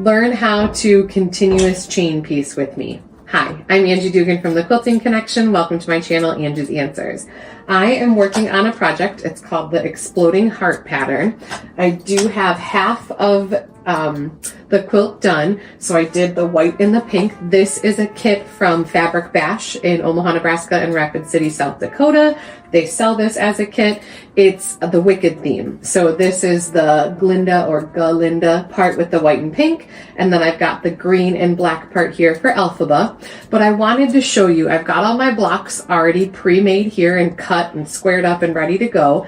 learn how to continuous chain piece with me. Hi, I'm Angie Dugan from the Quilting Connection. Welcome to my channel, Angie's Answers. I am working on a project. It's called the Exploding Heart Pattern. I do have half of the quilt done. So I did the white and the pink. This is a kit from Fabric Bash in Omaha, Nebraska and Rapid City, South Dakota. They sell this as a kit. It's the Wicked theme. So this is the Glinda or Galinda part with the white and pink. And then I've got the green and black part here for Elphaba. But I wanted to show you, I've got all my blocks already pre-made here and cut and squared up and ready to go.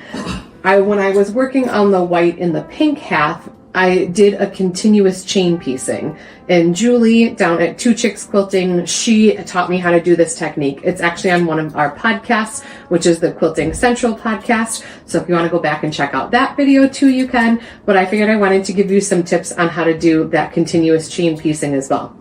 When I was working on the white and the pink half, I did a continuous chain piecing, and Julie down at Two Chicks Quilting, she taught me how to do this technique. It's actually on one of our podcasts, which is the Quilting Central podcast. So if you want to go back and check out that video too, you can. But I figured I wanted to give you some tips on how to do that continuous chain piecing as well.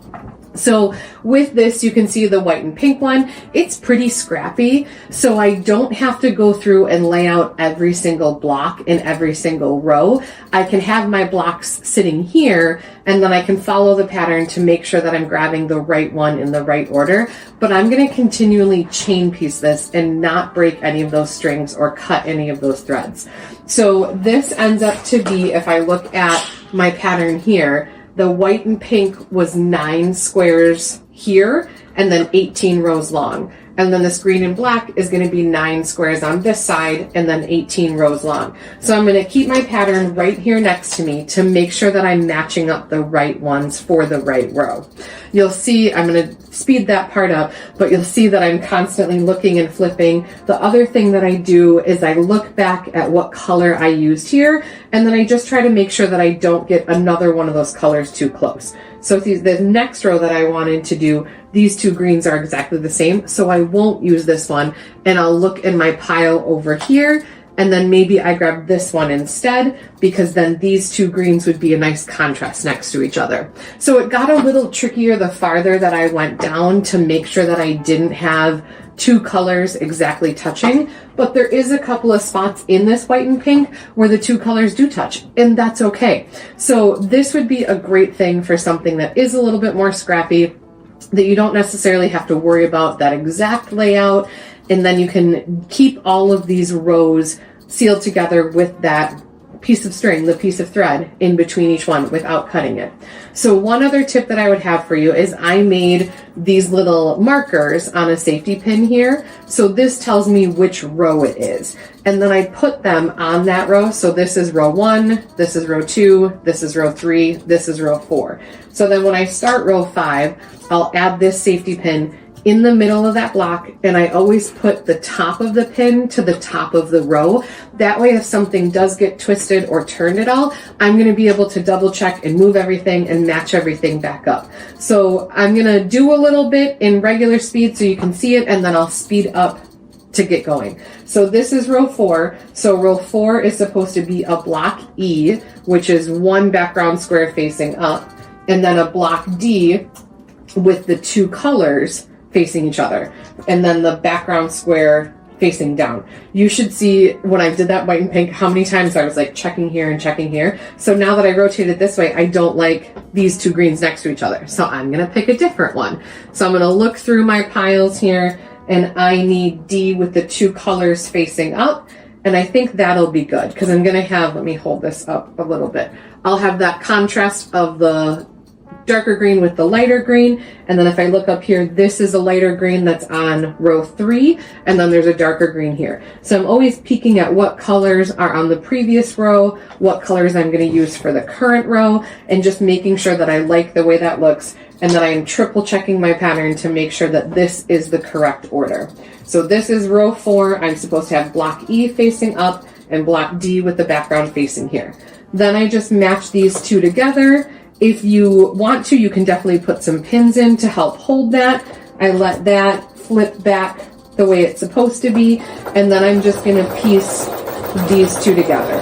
So with this, you can see the white and pink one. It's pretty scrappy, so I don't have to go through and lay out every single block in every single row. I can have my blocks sitting here, and then I can follow the pattern to make sure that I'm grabbing the right one in the right order. But I'm going to continually chain piece this and not break any of those strings or cut any of those threads. So this ends up to be, if I look at my pattern here, the white and pink was 9 squares here and then 18 rows long. And then this green and black is going to be 9 squares on this side and then 18 rows long. So I'm going to keep my pattern right here next to me to make sure that I'm matching up the right ones for the right row. You'll see, I'm going to speed that part up, but you'll see that I'm constantly looking and flipping. The other thing that I do is I look back at what color I used here, and then I just try to make sure that I don't get another one of those colors too close. So the next row that I wanted to do, these two greens are exactly the same, so I won't use this one, and I'll look in my pile over here, and then maybe I grab this one instead, because then these two greens would be a nice contrast next to each other. So it got a little trickier the farther that I went down to make sure that I didn't have two colors exactly touching, but there is a couple of spots in this white and pink where the two colors do touch, and that's okay. So this would be a great thing for something that is a little bit more scrappy, that you don't necessarily have to worry about that exact layout, and then you can keep all of these rows sealed together with that piece of string, the piece of thread in between each one without cutting it. So one other tip that I would have for you is I made these little markers on a safety pin here. So this tells me which row it is. And then I put them on that row. So this is row 1, this is row 2, this is row 3, this is row 4. So then when I start row 5, I'll add this safety pin in the middle of that block, and I always put the top of the pin to the top of the row. That way, if something does get twisted or turned at all, I'm going to be able to double check and move everything and match everything back up. So I'm going to do a little bit in regular speed so you can see it, and then I'll speed up to get going. So this is row 4. So row 4 is supposed to be a block E, which is one background square facing up, and then a block D with the two colors facing each other, and then the background square facing down. You should see when I did that white and pink how many times I was like checking here and checking here. So now that I rotate it this way, I don't like these two greens next to each other, so I'm gonna pick a different one. So I'm gonna look through my piles here, and I need D with the two colors facing up, and I think that'll be good because I'm gonna have, let me hold this up a little bit, I'll have that contrast of the darker green with the lighter green, and then if I look up here, this is a lighter green that's on row 3, and then there's a darker green here. So I'm always peeking at what colors are on the previous row, what colors I'm going to use for the current row, and just making sure that I like the way that looks, and that I am triple checking my pattern to make sure that this is the correct order. So this is row 4. I'm supposed to have block E facing up and block D with the background facing here. Then I just match these two together. If you want to, you can definitely put some pins in to help hold that. I let that flip back the way it's supposed to be, and then I'm just going to piece these two together.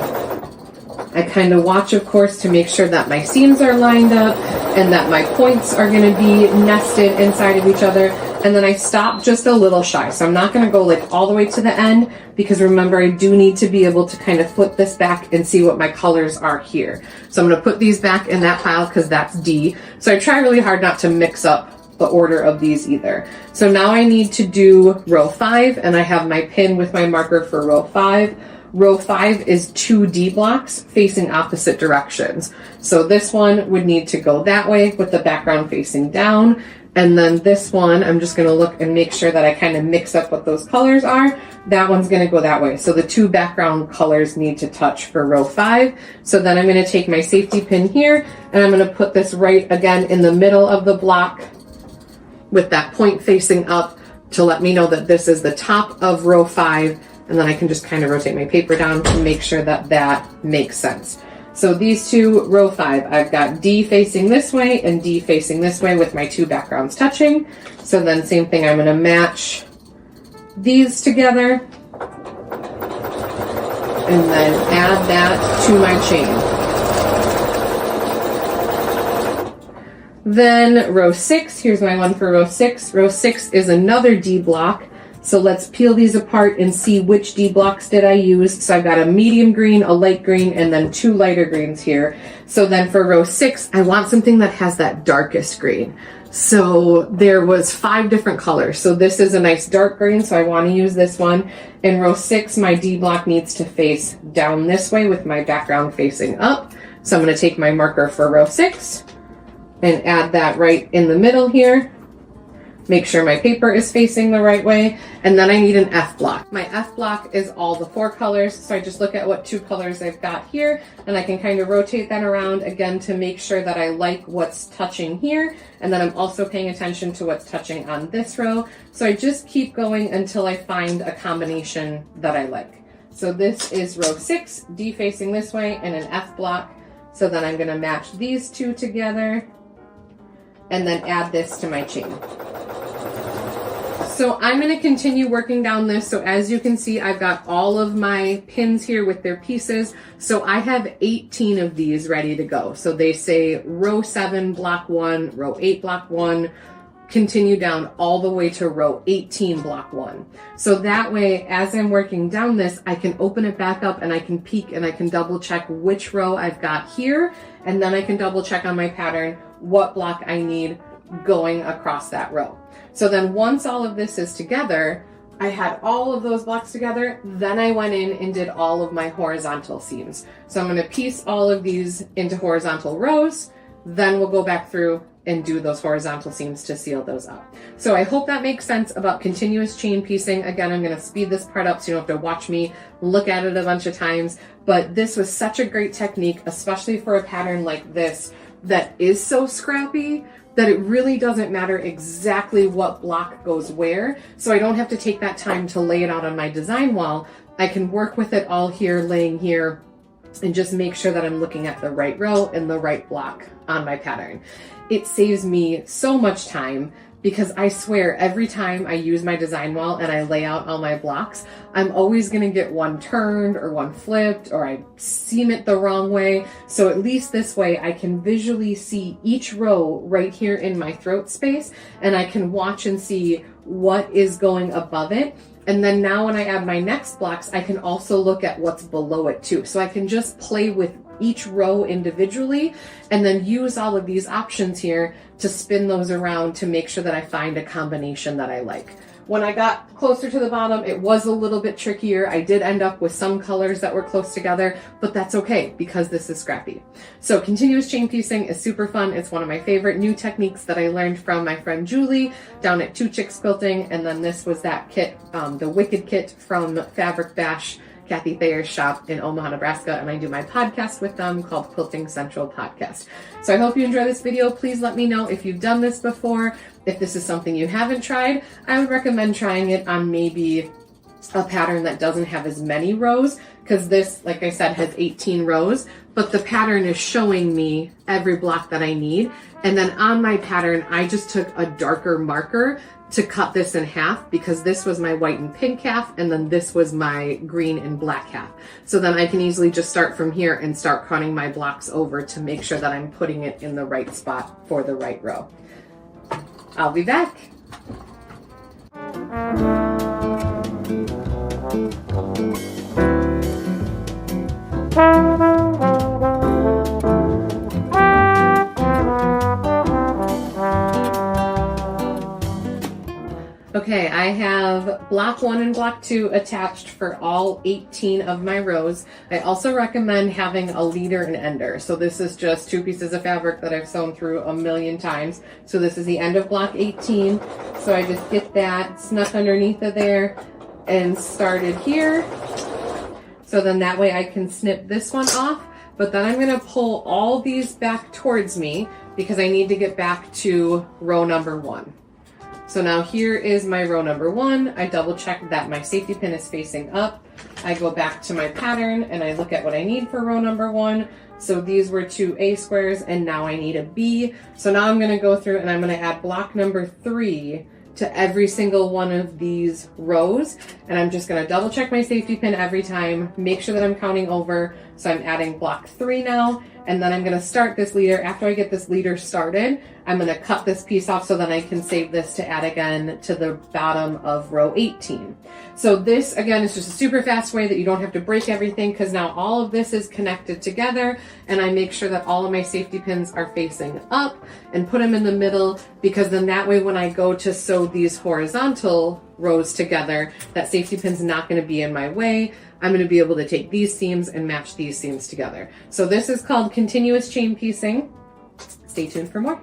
I kind of watch, of course, to make sure that my seams are lined up and that my points are going to be nested inside of each other. and then I stop just a little shy. So I'm not going to go like all the way to the end, because remember, I do need to be able to kind of flip this back and see what my colors are here. So I'm going to put these back in that pile because that's D. So I try really hard not to mix up the order of these either. So now I need to do row 5, and I have my pin with my marker for row 5. Row 5 is 2 D blocks facing opposite directions. So this one would need to go that way with the background facing down. And then this one, I'm just going to look and make sure that I kind of mix up what those colors are. That one's going to go that way. So the 2 background colors need to touch for row 5. So then I'm going to take my safety pin here, and I'm going to put this right again in the middle of the block with that point facing up to let me know that this is the top of row 5, and then I can just kind of rotate my paper down to make sure that that makes sense. So these two, row 5, I've got D facing this way and D facing this way with my 2 backgrounds touching. So then same thing, I'm going to match these together and then add that to my chain. Then row 6, here's my one for row 6. Row 6 is another D block. So let's peel these apart and see which D blocks did I use. So I've got a medium green, a light green, and then 2 lighter greens here. So then for row 6, I want something that has that darkest green. So there was 5 different colors. So this is a nice dark green, so I want to use this one. In row 6, my D block needs to face down this way with my background facing up. So I'm going to take my marker for row 6 and add that right in the middle here. Make sure my paper is facing the right way. And then I need an F block. My F block is all the 4 colors. So I just look at what 2 colors I've got here, and I can kind of rotate that around again to make sure that I like what's touching here. And then I'm also paying attention to what's touching on this row. So I just keep going until I find a combination that I like. So this is row 6, D facing this way and an F block. So then I'm going to match these 2 together and then add this to my chain. So I'm going to continue working down this. So as you can see, I've got all of my pins here with their pieces. So I have 18 of these ready to go. So they say row 7, block 1, row 8, block 1, continue down all the way to row 18, block 1. So that way, as I'm working down this, I can open it back up and I can peek and I can double check which row I've got here. And then I can double check on my pattern what block I need going across that row. So then once all of this is together, I had all of those blocks together, then I went in and did all of my horizontal seams. So I'm going to piece all of these into horizontal rows, then we'll go back through and do those horizontal seams to seal those up. So I hope that makes sense about continuous chain piecing. Again, I'm going to speed this part up so you don't have to watch me look at it a bunch of times, but this was such a great technique, especially for a pattern like this that is so scrappy that it really doesn't matter exactly what block goes where. So I don't have to take that time to lay it out on my design wall. I can work with it all here, laying here, and just make sure that I'm looking at the right row and the right block on my pattern. It saves me so much time, because I swear every time I use my design wall and I lay out all my blocks, I'm always going to get one turned or one flipped, or I seam it the wrong way. So at least this way I can visually see each row right here in my throat space, and I can watch and see what is going above it. And then now when I add my next blocks, I can also look at what's below it too. So I can just play with each row individually and then use all of these options here to spin those around to make sure that I find a combination that I like. When I got closer to the bottom, it was a little bit trickier. I did end up with some colors that were close together, but that's okay because this is scrappy. So continuous chain piecing is super fun. It's one of my favorite new techniques that I learned from my friend Julie down at Two Chicks Quilting. And then this was that kit, the Wicked kit from Fabric Bash, Cathy Thayer's shop in Omaha, Nebraska, and I do my podcast with them called Quilting Central Podcast. So I hope you enjoy this video. Please let me know if you've done this before. If this is something you haven't tried, I would recommend trying it on maybe a pattern that doesn't have as many rows, because this, like I said, has 18 rows, but the pattern is showing me every block that I need. And then on my pattern, I just took a darker marker to cut this in half, because this was my white and pink half, and then this was my green and black half. So then I can easily just start from here and start cutting my blocks over to make sure that I'm putting it in the right spot for the right row. I'll be back. Okay, I have block 1 and block 2 attached for all 18 of my rows. I also recommend having a leader and ender. So this is just 2 pieces of fabric that I've sewn through a million times. So this is the end of block 18. So I just get that snuck underneath of there and started here. So then that way I can snip this one off, but then I'm gonna pull all these back towards me because I need to get back to row number 1. So now here is my row number 1. I double check that my safety pin is facing up. I go back to my pattern and I look at what I need for row number 1. So these were 2 A squares and now I need a B. So now I'm gonna go through and I'm gonna add block number 3 to every single one of these rows. And I'm just gonna double check my safety pin every time, make sure that I'm counting over. So I'm adding block 3 now, and then I'm gonna start this leader. After I get this leader started, I'm gonna cut this piece off so then I can save this to add again to the bottom of row 18. So this, again, is just a super fast way that you don't have to break everything because now all of this is connected together, and I make sure that all of my safety pins are facing up and put them in the middle, because then that way when I go to sew these horizontal rows together, that safety pin's not gonna be in my way. I'm gonna be able to take these seams and match these seams together. So this is called continuous chain piecing. Stay tuned for more.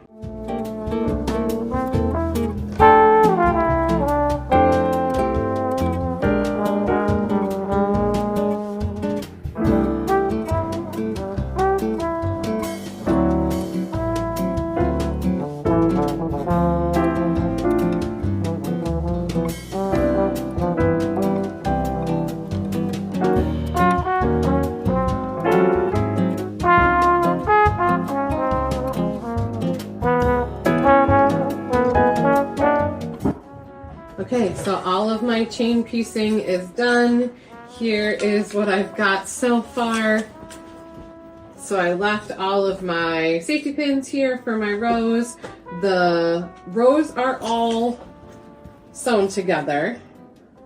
Okay, so all of my chain piecing is done. Here is what I've got so far. So I left all of my safety pins here for my rows. The rows are all sewn together,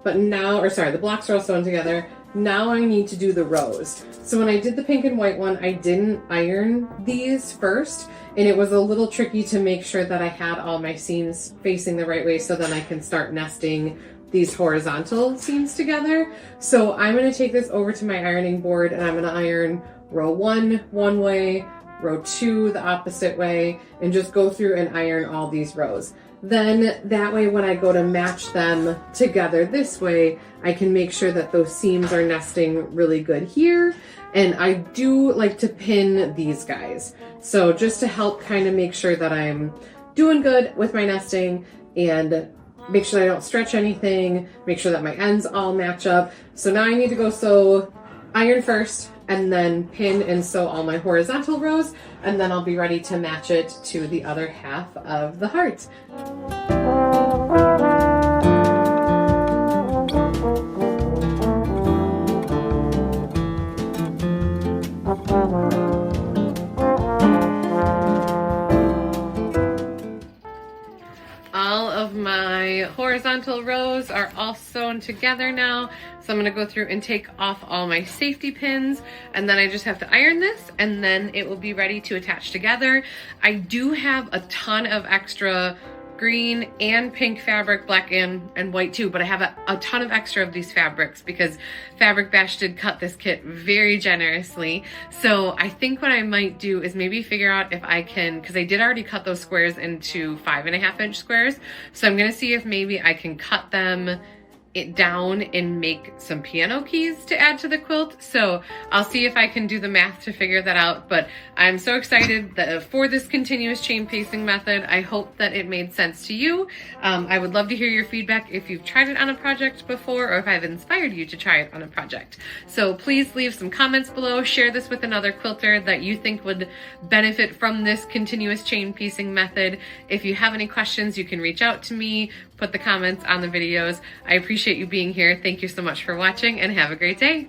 but now, or sorry, the blocks are all sewn together. Now I need to do the rows. So when I did the pink and white one, I didn't iron these first, and it was a little tricky to make sure that I had all my seams facing the right way so then I can start nesting these horizontal seams together. So I'm gonna take this over to my ironing board and I'm gonna iron row 1 one way, row 2 the opposite way, and just go through and iron all these rows. Then that way when I go to match them together this way, I can make sure that those seams are nesting really good here. And I do like to pin these guys. So just to help kind of make sure that I'm doing good with my nesting and make sure I don't stretch anything, make sure that my ends all match up. So now I need to go sew iron first and then pin and sew all my horizontal rows, and then I'll be ready to match it to the other half of the heart. All of my horizontal rows are all sewn together now. So I'm gonna go through and take off all my safety pins, and then I just have to iron this and then it will be ready to attach together. I do have a ton of extra green and pink fabric, black and white too, but I have a ton of extra of these fabrics because Fabric Bash did cut this kit very generously. So I think what I might do is maybe figure out if I can, because I did already cut those squares into 5.5-inch squares. So I'm gonna see if maybe I can cut them down and make some piano keys to add to the quilt. So I'll see if I can do the math to figure that out, but I'm so excited that for this continuous chain piecing method. I hope that it made sense to you. I would love to hear your feedback if you've tried it on a project before or if I've inspired you to try it on a project. So please leave some comments below, share this with another quilter that you think would benefit from this continuous chain piecing method. If you have any questions, you can reach out to me, put the comments on the videos. I appreciate you being here. Thank you so much for watching and have a great day.